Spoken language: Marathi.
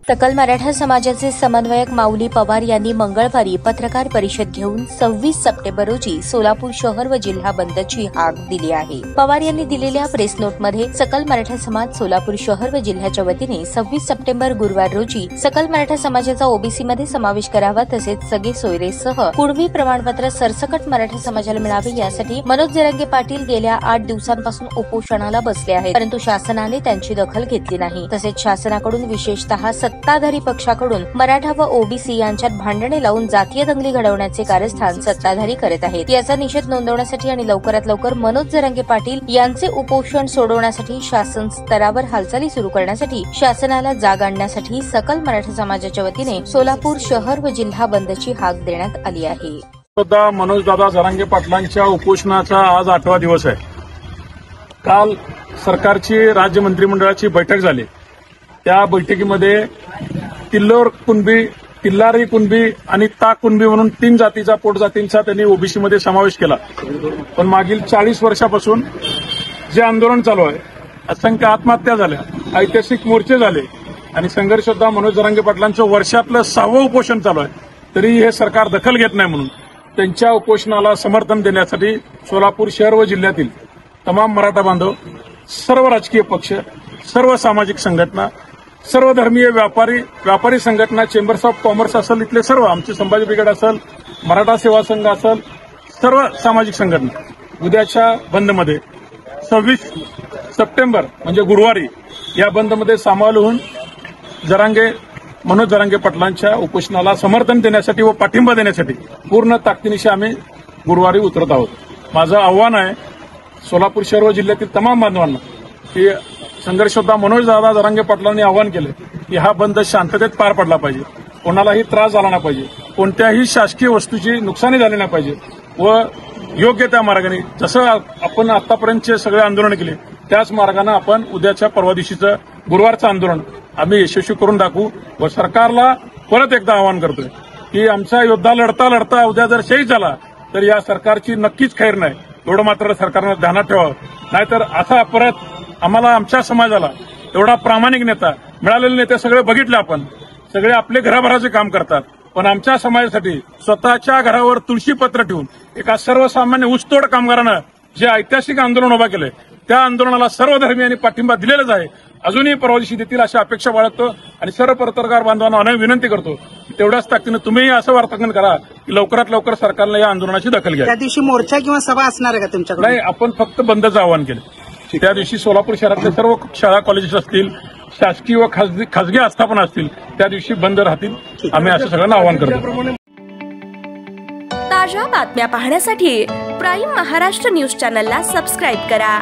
सकल मराठा समाजाचे समन्वयक माऊली पवार यांनी मंगळवारी पत्रकार परिषद घेऊन 26 सप्टेंबर रोजी सोलापूर शहर व जिल्हा बंदची हाक दिली आहे। पवार यांनी दिलेल्या प्रेस नोटमध्ये सकल मराठा समाज सोलापूर शहर व जिल्ह्याच्या वतीने 26 सप्टेंबर गुरुवार रोजी सकल मराठा समाजाचा ओबीसी मध्ये समावेश करावा, तसेच सगळे सोयरेसह कुणबी प्रमाणपत्र सरसकट मराठा समाजाला मिळावे यासाठी मनोज जरांगे पाटील गेल्या 8 दिवसांपासून उपोषणाला बसले आहेत, परंतु शासनाने त्यांची दखल घेतली नाही। तसेच शासनाकडून विशेषतः सत्ताधारी पक्षाकडून मराठा व ओबीसी यांच्यात भांडणे लावून जातीय दंगली घडवण्याचे कारस्थान सत्ताधारी करत आहेत। याचा निषेध नोंदवण्यासाठी आणि लवकरात लवकर मनोज जरांगे पाटील यांचे उपोषण सोडवण्यासाठी शासन स्तरावर हालचाली सुरू करण्यासाठी शासनाला जाग आणण्यासाठी सकल मराठा समाजाच्या वतीने सोलापूर शहर व जिल्हा बंदची हाक देण्यात आली आहे। मनोज दादा जरांगे पाटलांच्या उपोषणाचा आज 8वा दिवस आहे। काल सरकारची राज्य मंत्रिमंडळाची बैठक झाली। त्या बैठकीमध्ये तिल्लारी कुणबी आणि ताक कुणबी म्हणून 3 जातीचा पोटजातींचा त्यांनी ओबीसी मध्ये समावेश केला। पण मागील 40 वर्षापासून जे आंदोलन चालू आहे, असंख्य आत्महत्या झाल्या, ऐतिहासिक मोर्चे झाले आणि संघर्षयोद्धा मनोज जरांगे पाटलांचं वर्षातलं 6वं उपोषण चालू आहे, तरी हे सरकार दखल घेत नाही। म्हणून त्यांच्या उपोषणाला समर्थन देण्यासाठी सोलापूर शहर व जिल्ह्यातील तमाम मराठा बांधव, सर्व राजकीय पक्ष, सर्व सामाजिक संघटना, सर्व धर्मीय व्यापारी संघटना, चेंबर्स ऑफ कॉमर्स असेल, इथले सर्व आमचे संभाजी ब्रिगेड असेल, मराठा सेवा संघ असेल, सर्व सामाजिक संघटना उद्याच्या बंदमध्ये 26 सप्टेंबर म्हणजे गुरुवारी या बंदमध्ये सामील होऊन मनोज जरांगे पाटलांच्या उपोषणाला समर्थन देण्यासाठी व पाठिंबा देण्यासाठी पूर्ण ताकदीनिशी आम्ही गुरुवारी उतरत आहोत। माझं आव्हान आहे सोलापूर शहर व जिल्ह्यातील तमाम बांधवांना की संघर्षयोद्धा मनोज दादा जरांगे पाटलांनी आवाहन केलं की हा बंद शांततेत पार पडला पाहिजे, कोणालाही त्रास झाला नाही पाहिजे, कोणत्याही शासकीय वस्तूची नुकसानी झाली नाही पाहिजे व योग्य त्या मार्गाने जसं आपण आतापर्यंतचे सगळे आंदोलन केले त्याच मार्गाने आपण उद्याच्या परवा दिवशीचं गुरुवारचं आंदोलन आम्ही यशस्वी करून दाखवू। व सरकारला परत एकदा आवाहन करतोय की आमचा योद्धा लढता लढता उद्या जर शहीद झाला तर या सरकारची नक्कीच खैर नाही, एवढं मात्र सरकारनं ध्यानात ठेवावं। नाहीतर असा परत आम्हाला आमच्या समाजाला एवढा प्रामाणिक नेता मिळालेले नेते सगळे बघितले, आपण सगळे आपले घराभराचे काम करतात, पण आमच्या समाजासाठी स्वतःच्या घरावर तुळशीपत्र ठेवून एका सर्वसामान्य ऊसतोड कामगारानं जे ऐतिहासिक आंदोलन उभा केलंय त्या आंदोलनाला सर्व धर्मीयांनी पाठिंबा दिलेलाच आहे। अजूनही परवा दिवशी देतील अशी अपेक्षा बाळगतो आणि सर्व पत्रकार बांधवांना अनेक विनंती करतो तेवढ्याच ताकदीनं तुम्हीही असं वार्तांकन करा की लवकरात लवकर सरकारनं या आंदोलनाची दखल घ्या। त्या दिवशी मोर्चा किंवा सभा असणार आहे का तुमच्याकडे? नाही, आपण फक्त बंदचं आवाहन केलं। त्या दिवशी सोलापूर शहरातले सर्व शाळा कॉलेजेस असतील, शासकीय व खासगी आस्थापना असतील, त्या दिवशी बंद राहतील। आम्ही असं सगळ्यांना आवाहन करतो। ताज्या बातम्या पाहण्यासाठी प्राईम महाराष्ट्र न्यूज चॅनलला सबस्क्राईब करा।